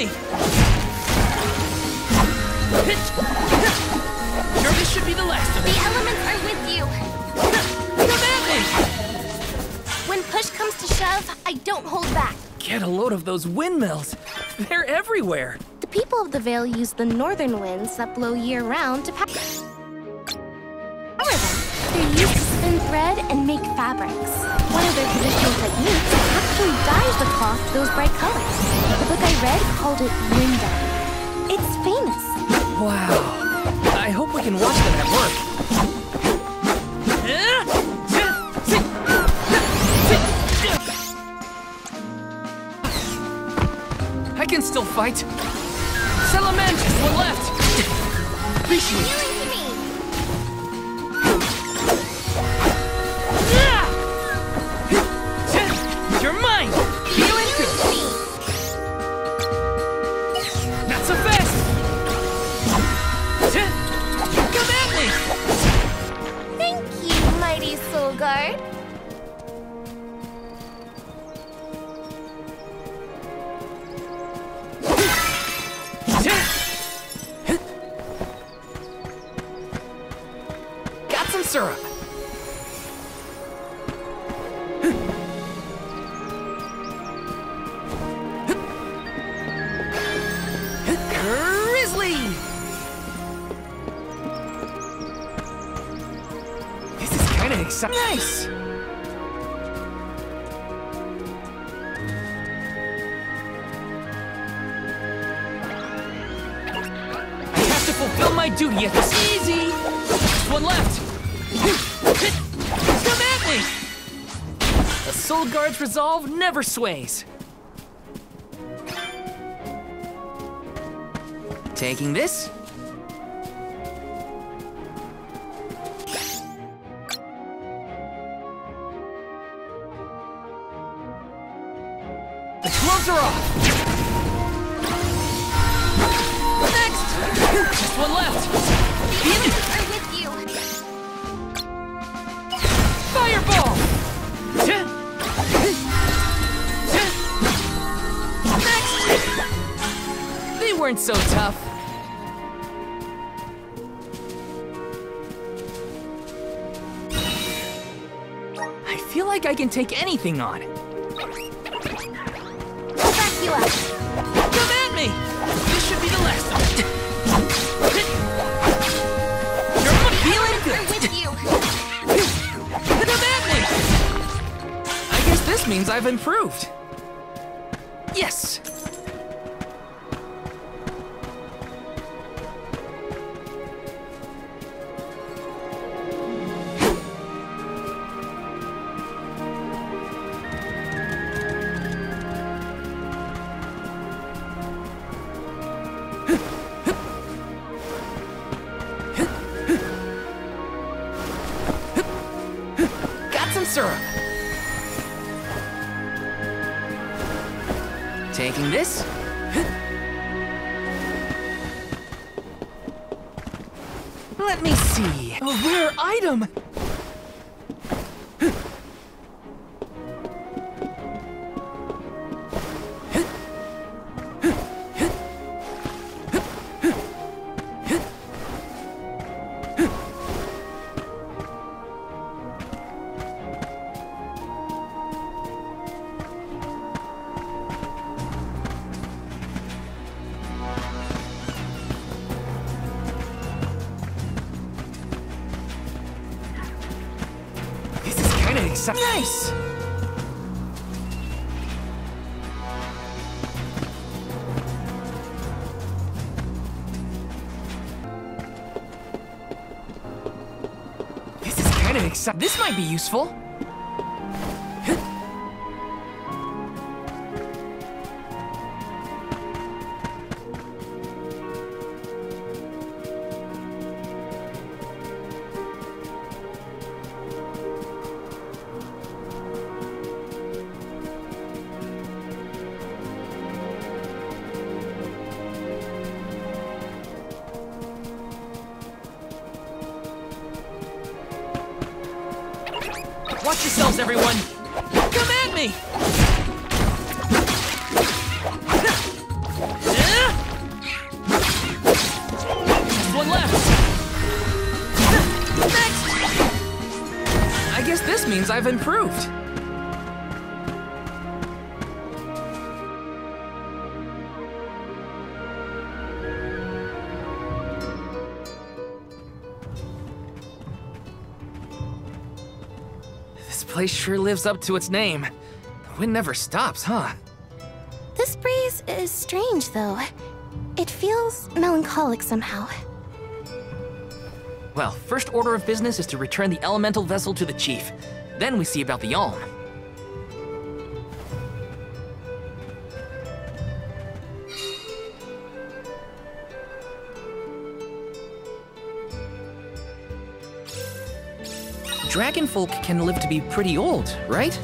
me! Sure, this should be the last of it. The elements are with you. Come at me! When push comes to shove, I don't hold back. Get a load of those windmills. They're everywhere. The people of the Vale use the northern winds that blow year-round to power them. They're used to spin thread and make fabrics. One of their traditional techniques actually dyes the cloth those bright colors. The book I read called it wind dye. It's famous. Wow. I hope we can watch them at work. I can still fight. Salamanders, one left. Appreciate it. Healing to me. You're mine. Feeling good. Not so fast. Come at me. Thank you, mighty Soul Guard. Got some syrup. Grizzly! This is kind of exciting. Nice! I have to fulfill my duty at this. Easy! Just one left. Come at me! A Soul Guard's resolve never sways. Taking this. The gloves are off. Next! Just one left. The elements are with you. Fireball! Next! They weren't so tough. I feel like I can take anything on. I'll back you up. Come at me! This should be the last of it. You're feeling We're good. with you. Come at me! I guess this means I've improved. Yes! Got some syrup. Taking this. Let me see. A rare item. Nice! This is kind of exciting. This might be useful. Watch yourselves, everyone! Come at me! I've improved. This place sure lives up to its name. The wind never stops, huh? This breeze is strange, though. It feels melancholic somehow. Well, first order of business is to return the elemental vessel to the chief. Then we see about the Alm. Dragonfolk can live to be pretty old, right?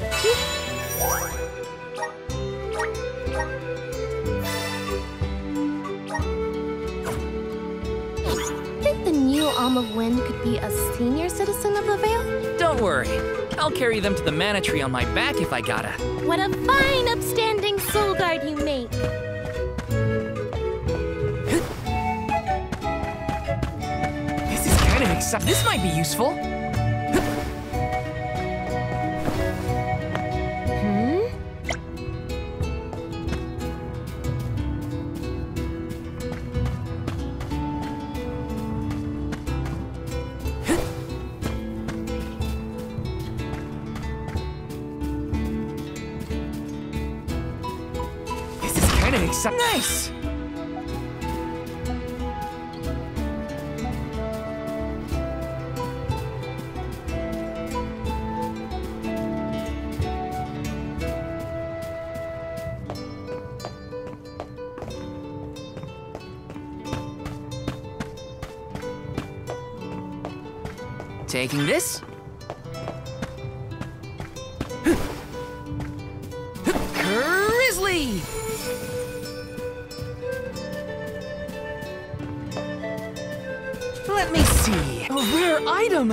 Think the new Alm of Wind could be a senior citizen of the Vale? Don't worry. I'll carry them to the mana tree on my back if I gotta. What a fine, upstanding soul guard you make! This is kind of exciting. This might be useful. Nice! Taking this. Grizzly! Let me see. A rare item!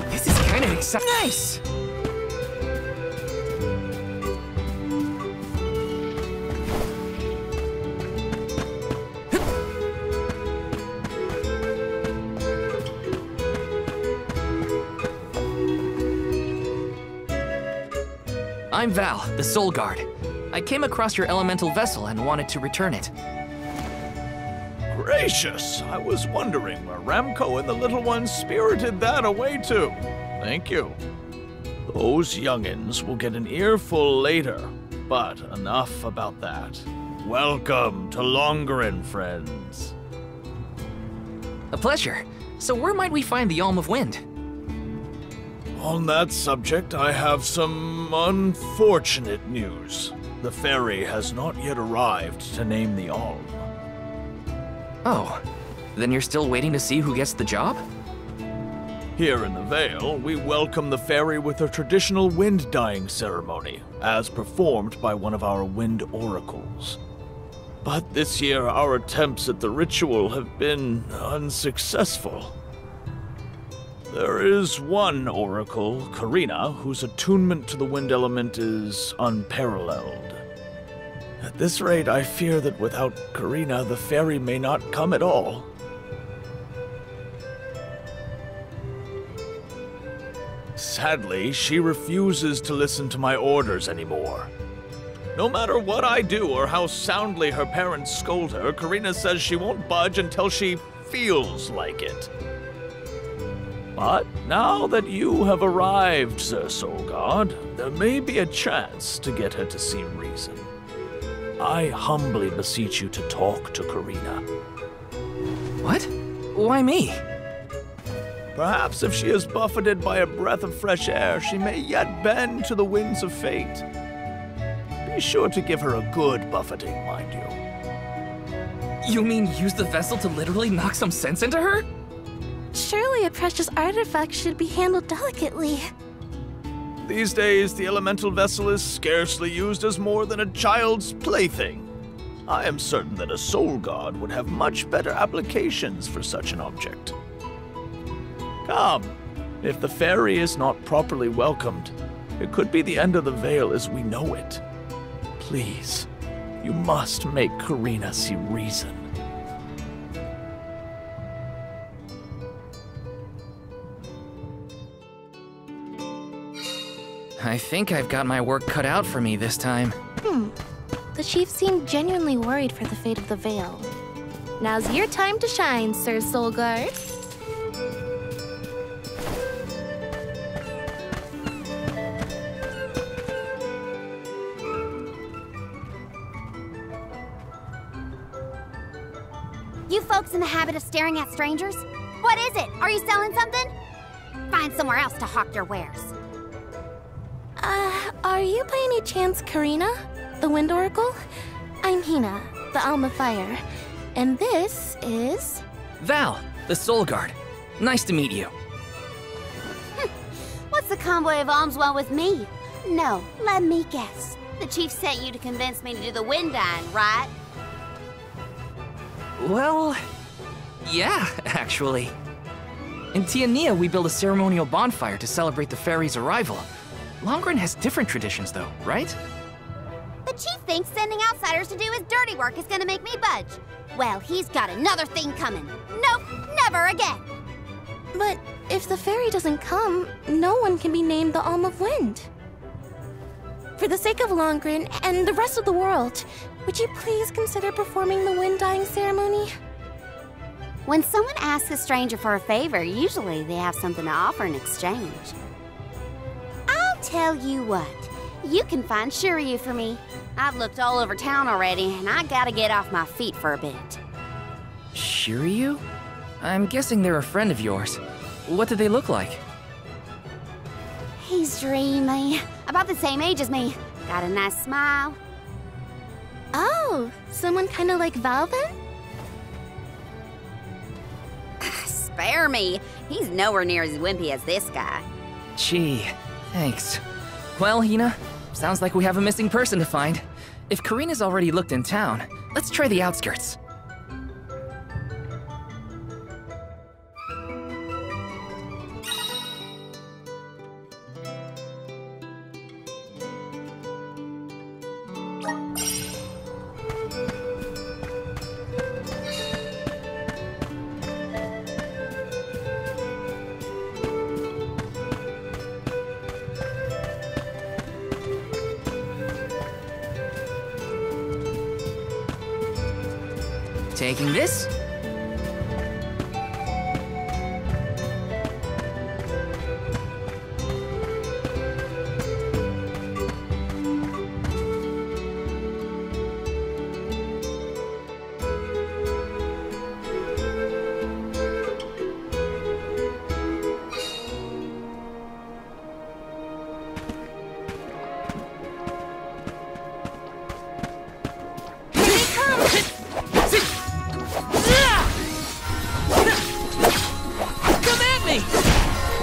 This is kind of exciting. Nice! I'm Val, the Soul Guard. I came across your elemental vessel and wanted to return it. Gracious! I was wondering where Ramco and the little ones spirited that away to. Thank you. Those youngins will get an earful later, but enough about that. Welcome to Longarin, friends. A pleasure. So where might we find the Alm of Wind? On that subject, I have some unfortunate news. The fairy has not yet arrived to name the Alm. Oh, then you're still waiting to see who gets the job? Here in the Vale, we welcome the fairy with a traditional wind-dyeing ceremony, as performed by one of our wind oracles. But this year, our attempts at the ritual have been unsuccessful. There is one oracle, Karina, whose attunement to the wind element is unparalleled. At this rate, I fear that without Karina, the fairy may not come at all. Sadly, she refuses to listen to my orders anymore. No matter what I do or how soundly her parents scold her, Karina says she won't budge until she feels like it. But now that you have arrived, Sir Soul God, there may be a chance to get her to see reason. I humbly beseech you to talk to Karina. What? Why me? Perhaps if she is buffeted by a breath of fresh air, she may yet bend to the winds of fate. Be sure to give her a good buffeting, mind you. You mean use the vessel to literally knock some sense into her? Surely a precious artifact should be handled delicately. These days, the elemental vessel is scarcely used as more than a child's plaything. I am certain that a soul god would have much better applications for such an object. Come, if the fairy is not properly welcomed, It could be the end of the Vale as we know it. Please, you must make Karina see reason. I think I've got my work cut out for me this time. The chief seemed genuinely worried for the fate of the Vale. Now's your time to shine, Sir Solgard. You folks in the habit of staring at strangers? What is it? Are you selling something? Find somewhere else to hawk your wares. Are you by any chance Karina, the Wind Oracle? I'm Hina, the Alma Fire, and this is... Val, the Soul Guard. Nice to meet you. What's the convoy of Almswell with me? No, let me guess. The chief sent you to convince me to do the wind dyeing, right? Well, yeah, actually. In Tiania, we build a ceremonial bonfire to celebrate the fairy's arrival. Longren has different traditions, though, right? The chief thinks sending outsiders to do his dirty work is gonna make me budge. Well, he's got another thing coming. Nope, never again. But if the fairy doesn't come, no one can be named the Alm of Wind. For the sake of Longren and the rest of the world, would you please consider performing the wind dyeing ceremony? When someone asks a stranger for a favor, usually they have something to offer in exchange. I'll tell you what, you can find Shiryu for me. I've looked all over town already, and I gotta get off my feet for a bit. Shiryu? I'm guessing they're a friend of yours. What do they look like? He's dreamy, about the same age as me. Got a nice smile. Oh, someone kind of like Val then? Spare me, he's nowhere near as wimpy as this guy. Gee, thanks. Well, Hina, sounds like we have a missing person to find. If Karina's already looked in town, let's try the outskirts. Taking this.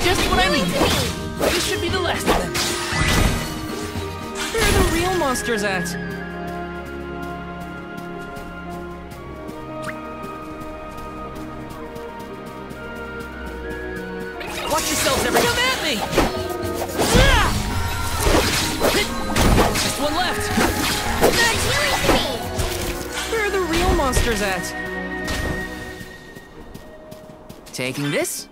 Just what I need. This should be the last of them. Where are the real monsters at? Watch yourselves, everyone. Come at me! Just one left. Where are the real monsters at? Taking this.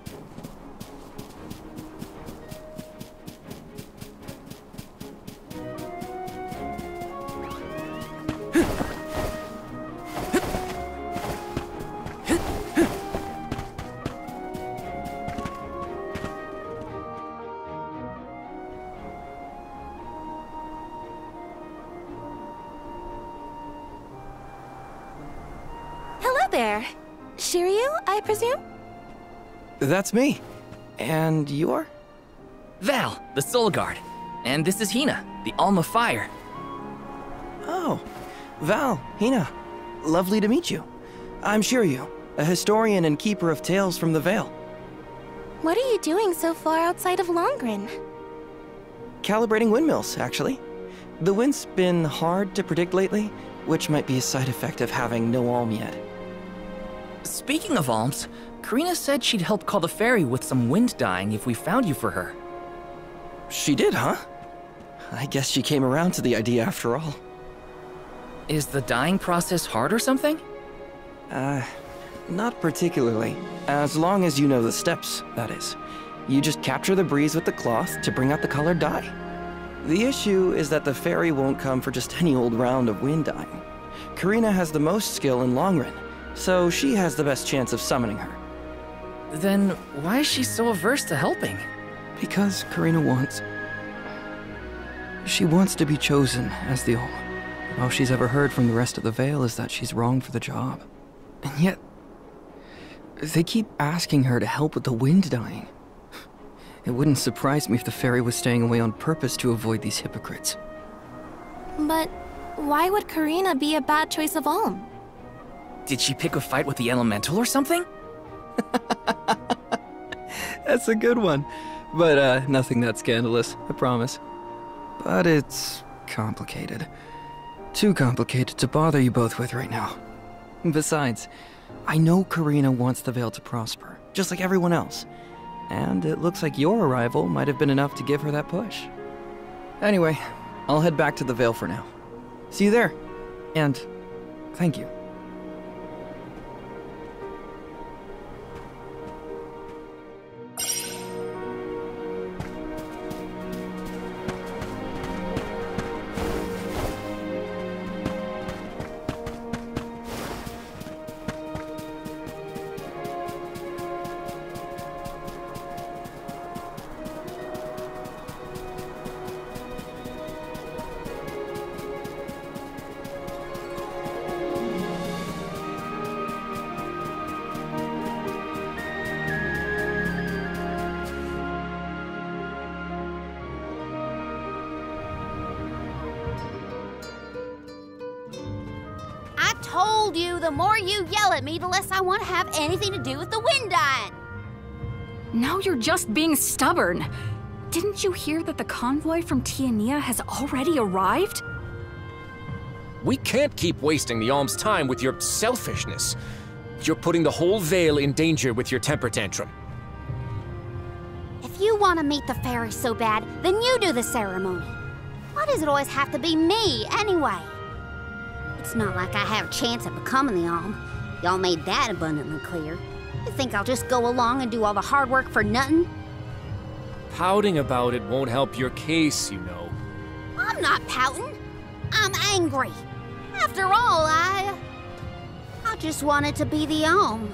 There. Shiryu, I presume? That's me. And you are? Val, the Soul Guard. And this is Hina, the Alma Fire. Oh, Val, Hina. Lovely to meet you. I'm Shiryu, a historian and keeper of tales from the Vale. What are you doing so far outside of Longren? Calibrating windmills, actually. The wind's been hard to predict lately, which might be a side effect of having no alm yet. Speaking of alms, Karina said she'd help call the fairy with some wind dyeing if we found you for her. She did, huh? I guess she came around to the idea after all. Is the dyeing process hard or something? Not particularly. As long as you know the steps, that is. You just capture the breeze with the cloth to bring out the colored dye. The issue is that the fairy won't come for just any old round of wind dyeing. Karina has the most skill in Longren, so she has the best chance of summoning her. Then why is she so averse to helping? Because Karina wants... She wants to be chosen as the Olm. All she's ever heard from the rest of the Vale is that she's wrong for the job. And yet... they keep asking her to help with the wind dyeing. It wouldn't surprise me if the fairy was staying away on purpose to avoid these hypocrites. But why would Karina be a bad choice of Olm? Did she pick a fight with the elemental or something? That's a good one. But nothing that scandalous, I promise. But it's complicated. Too complicated to bother you both with right now. Besides, I know Karina wants the Vale to prosper, just like everyone else. And it looks like your arrival might have been enough to give her that push. Anyway, I'll head back to the Vale for now. See you there. And thank you. Told you, the more you yell at me, the less I want to have anything to do with the wind dyeing. Now you're just being stubborn. Didn't you hear that the convoy from Tiania has already arrived? We can't keep wasting the Alm's time with your selfishness. You're putting the whole Vale in danger with your temper tantrum. If you want to meet the fairy so bad, then you do the ceremony. Why does it always have to be me, anyway? It's not like I have a chance of becoming the Alm. Y'all made that abundantly clear. You think I'll just go along and do all the hard work for nothing? Pouting about it won't help your case, you know. I'm not pouting. I'm angry. After all, I just wanted to be the Alm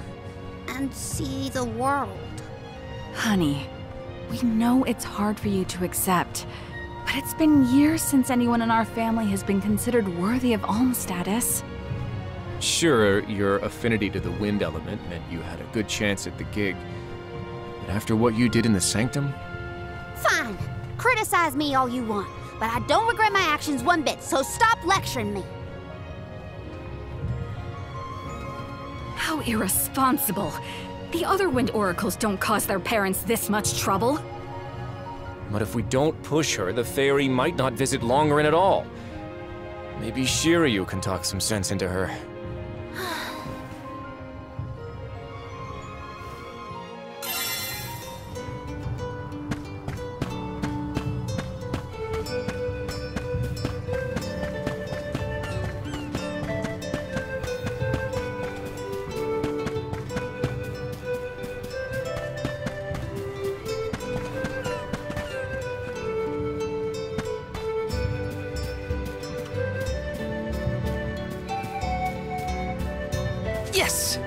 and see the world. Honey, we know it's hard for you to accept, but it's been years since anyone in our family has been considered worthy of Alm status. Sure, your affinity to the wind element meant you had a good chance at the gig. But after what you did in the Sanctum? Fine. Criticize me all you want, but I don't regret my actions one bit, so stop lecturing me. How irresponsible. The other wind oracles don't cause their parents this much trouble. But if we don't push her, the fairy might not visit Longren at all. Maybe Shiryu can talk some sense into her. Yes!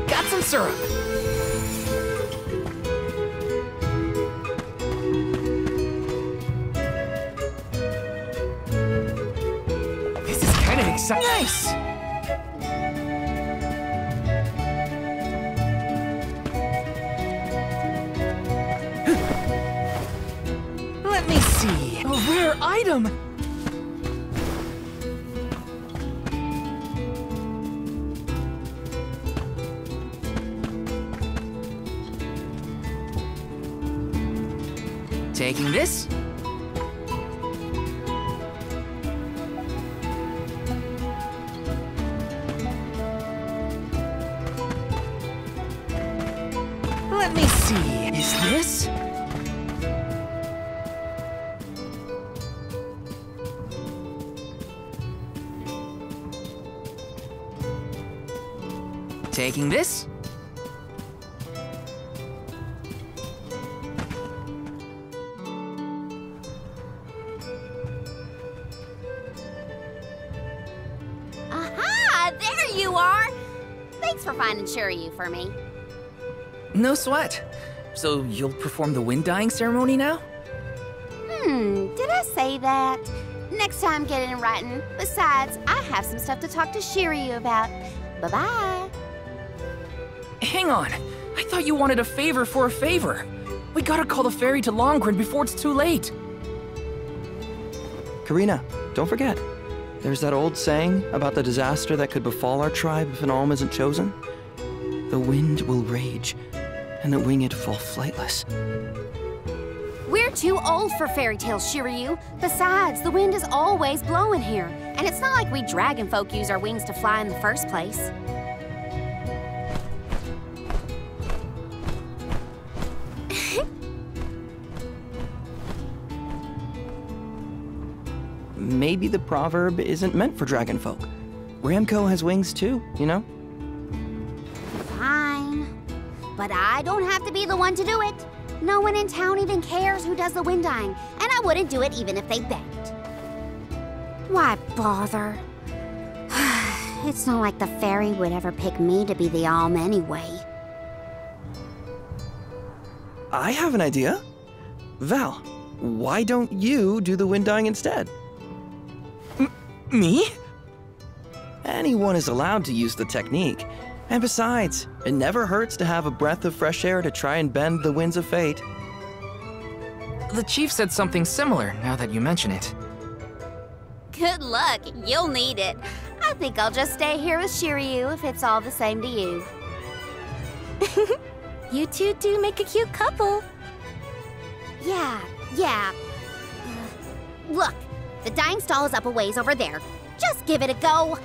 Got some syrup! This is kind of exciting. Nice! Let me see. A rare item! Taking this. see, is this? Taking this? Aha! There you are! Thanks for finding Shiryu for me. No sweat. So you'll perform the wind dyeing ceremony now? Did I say that? Next time, get it in writing. Besides, I have some stuff to talk to Shiryu about. Bye-bye. Hang on. I thought you wanted a favor for a favor. We gotta call the ferry to Longren before it's too late. Karina, don't forget. There's that old saying about the disaster that could befall our tribe if an alm isn't chosen. The wind will rage, and the winged fall flightless. We're too old for fairy tales, Shiryu. Besides, the wind is always blowing here. And it's not like we dragon folk use our wings to fly in the first place. Maybe the proverb isn't meant for dragon folk. Ramco has wings too, you know? Fine. But I don't have to be the one to do it. No one in town even cares who does the wind dyeing, and I wouldn't do it even if they begged. Why bother? It's not like the fairy would ever pick me to be the alm anyway. I have an idea. Val, why don't you do the wind dyeing instead? Me? Anyone is allowed to use the technique. And besides, it never hurts to have a breath of fresh air to try and bend the winds of fate. The chief said something similar, now that you mention it. Good luck, you'll need it. I think I'll just stay here with Shiryu if it's all the same to you. You two do make a cute couple. Yeah. Look, the dyeing stall is up a ways over there. Just give it a go.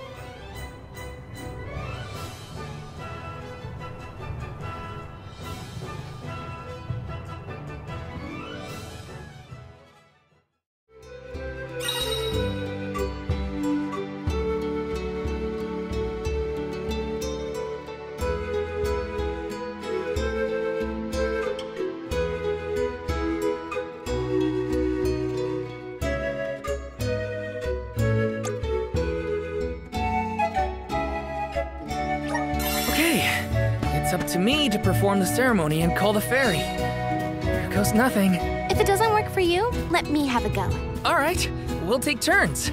It's up to me to perform the ceremony and call the ferry. Here goes nothing. If it doesn't work for you, let me have a go. All right, we'll take turns.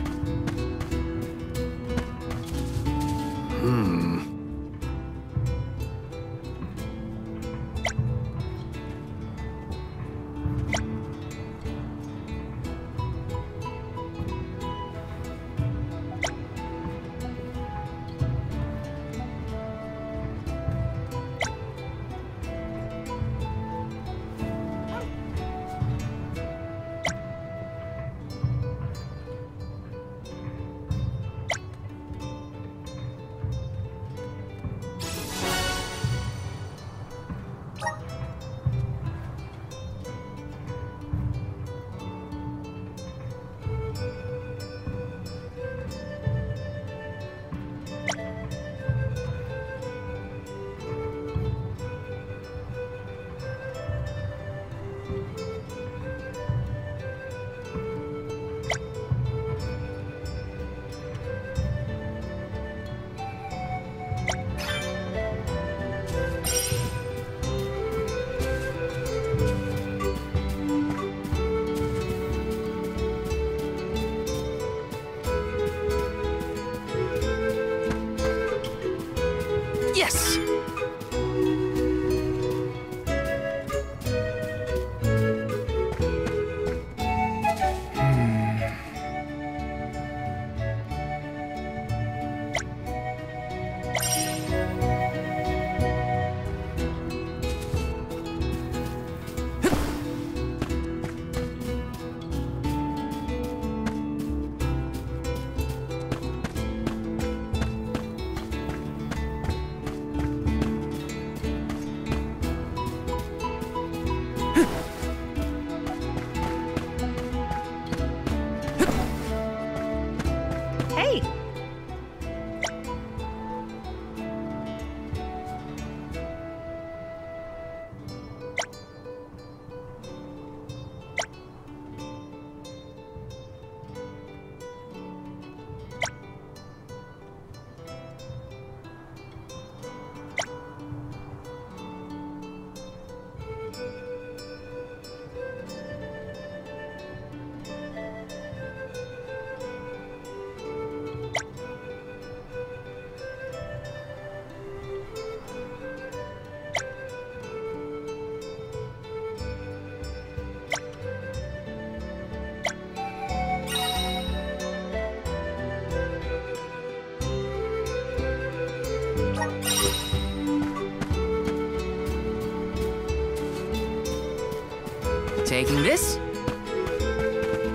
Taking this?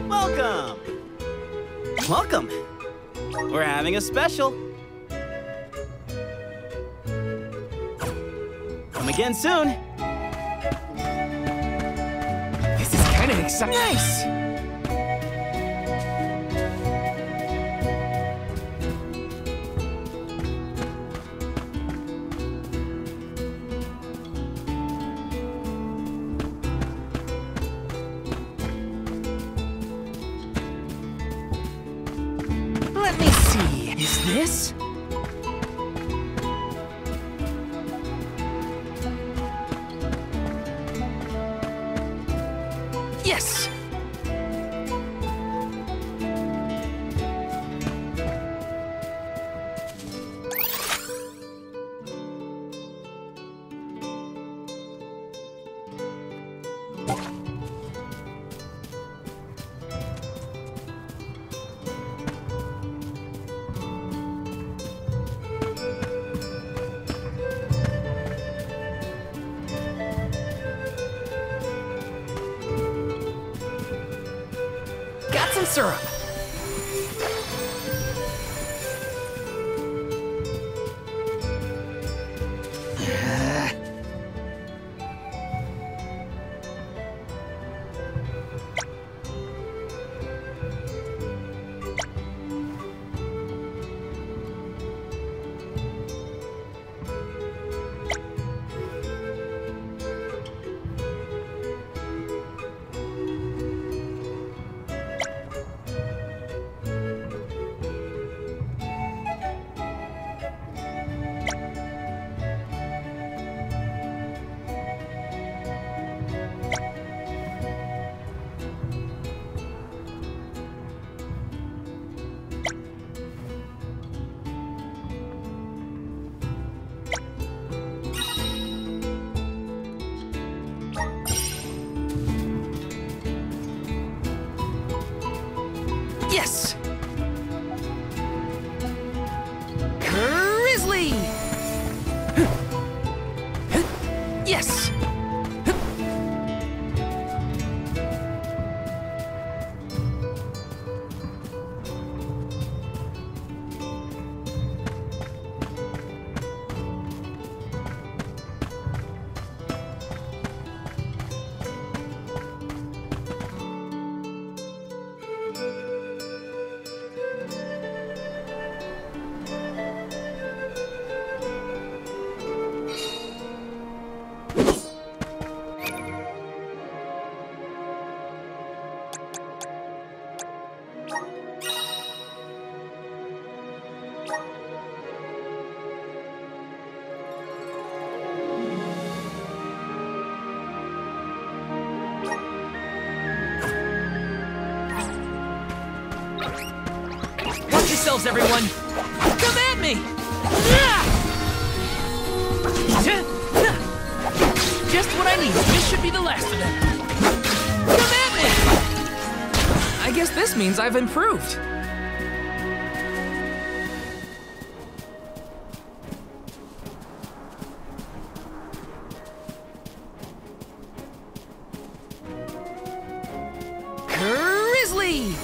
Welcome! Welcome! We're having a special. Come again soon. This is kind of exciting. Nice! Let me see. Is this? Yes! Got some syrup. Yes! Grizzly! Yes! Watch yourselves, everyone! Come at me! Just what I need. This should be the last of them. Come at me! I guess this means I've improved. Grizzly!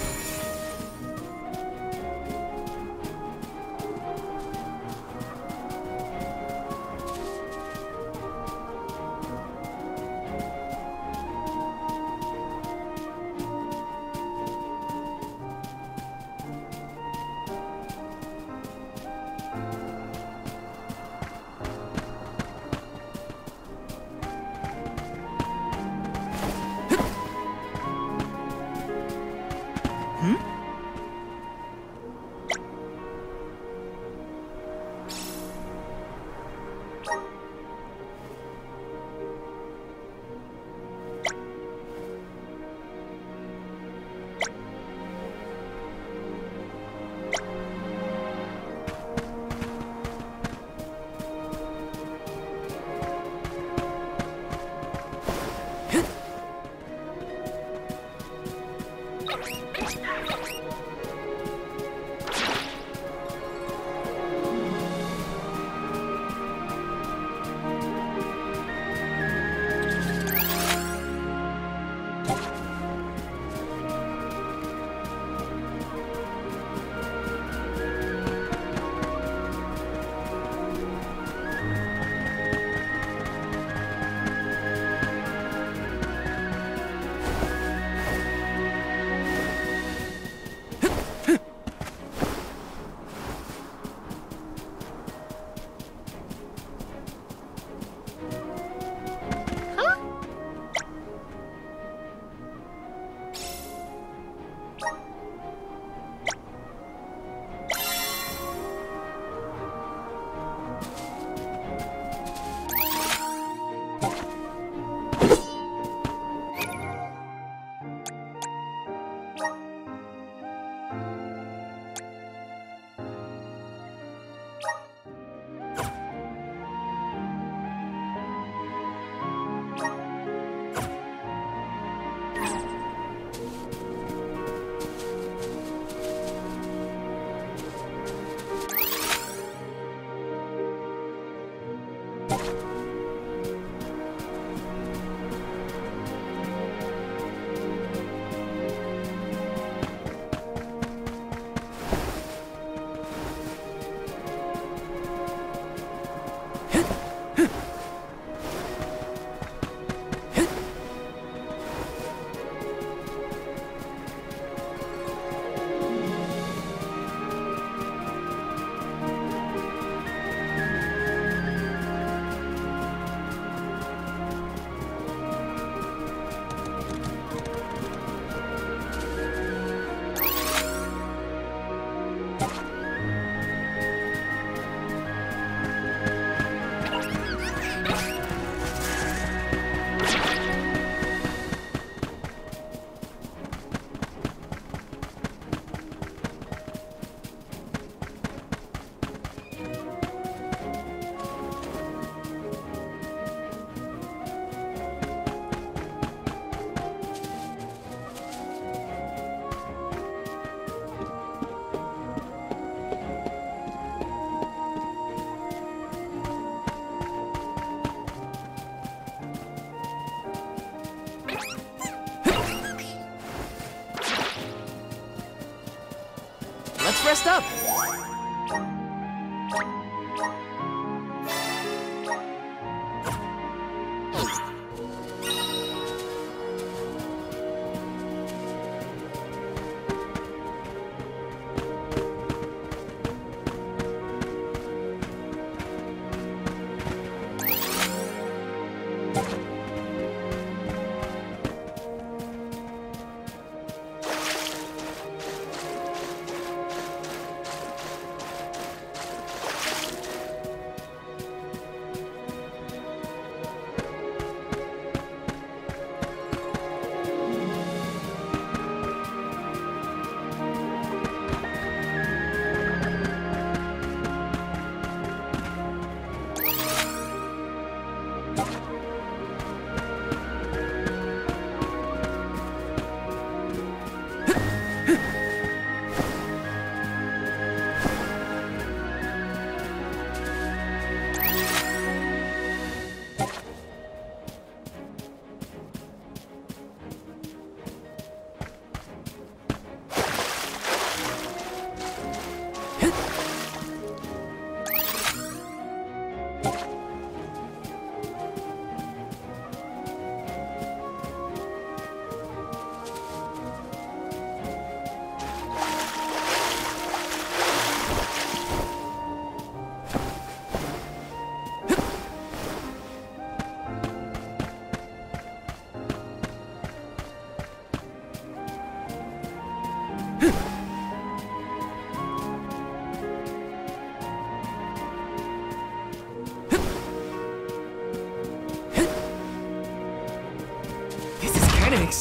rest up.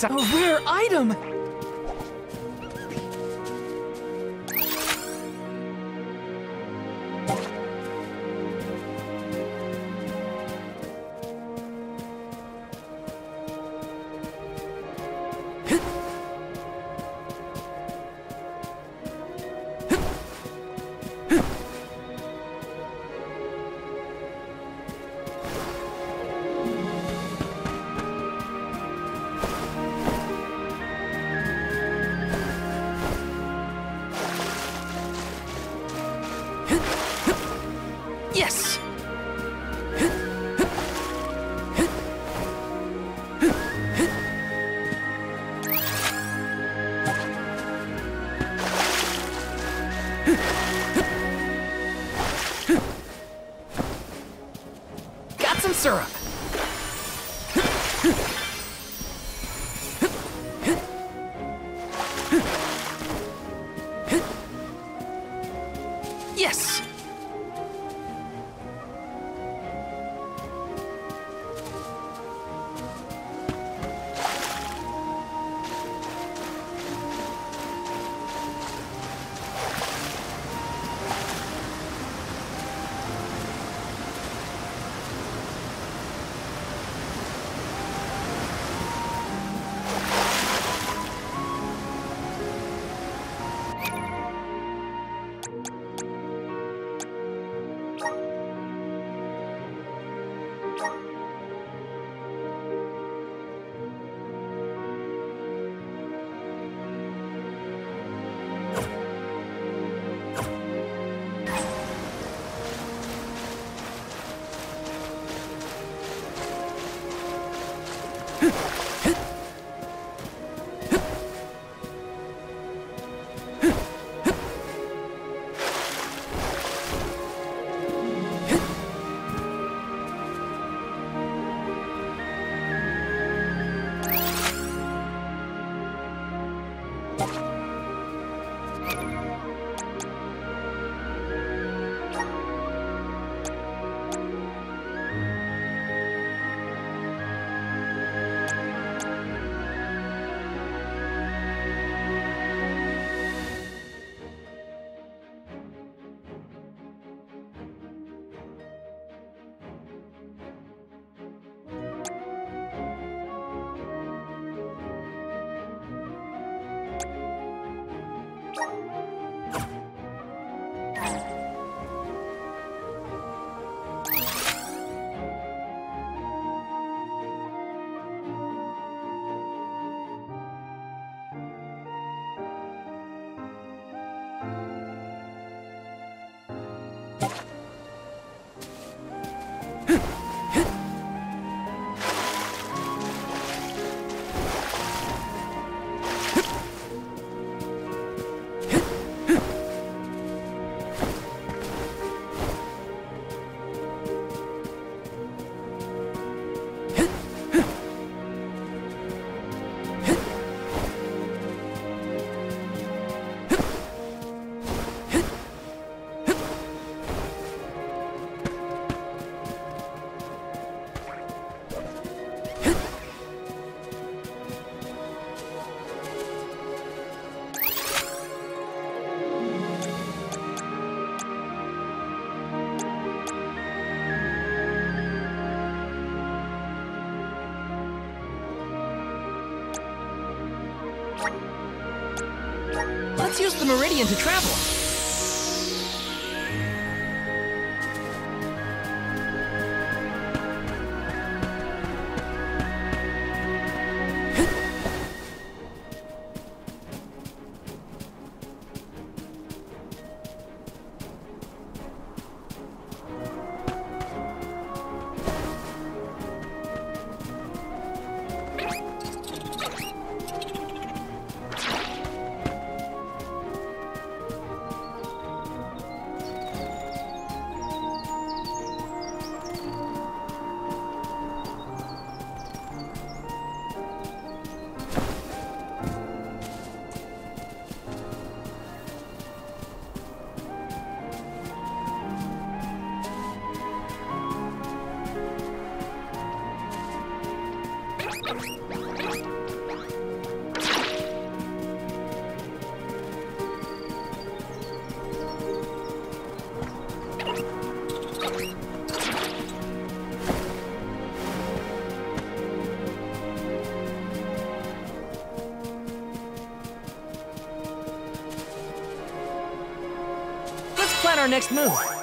A rare item! Let's use the Meridian to travel. Let's plan our next move.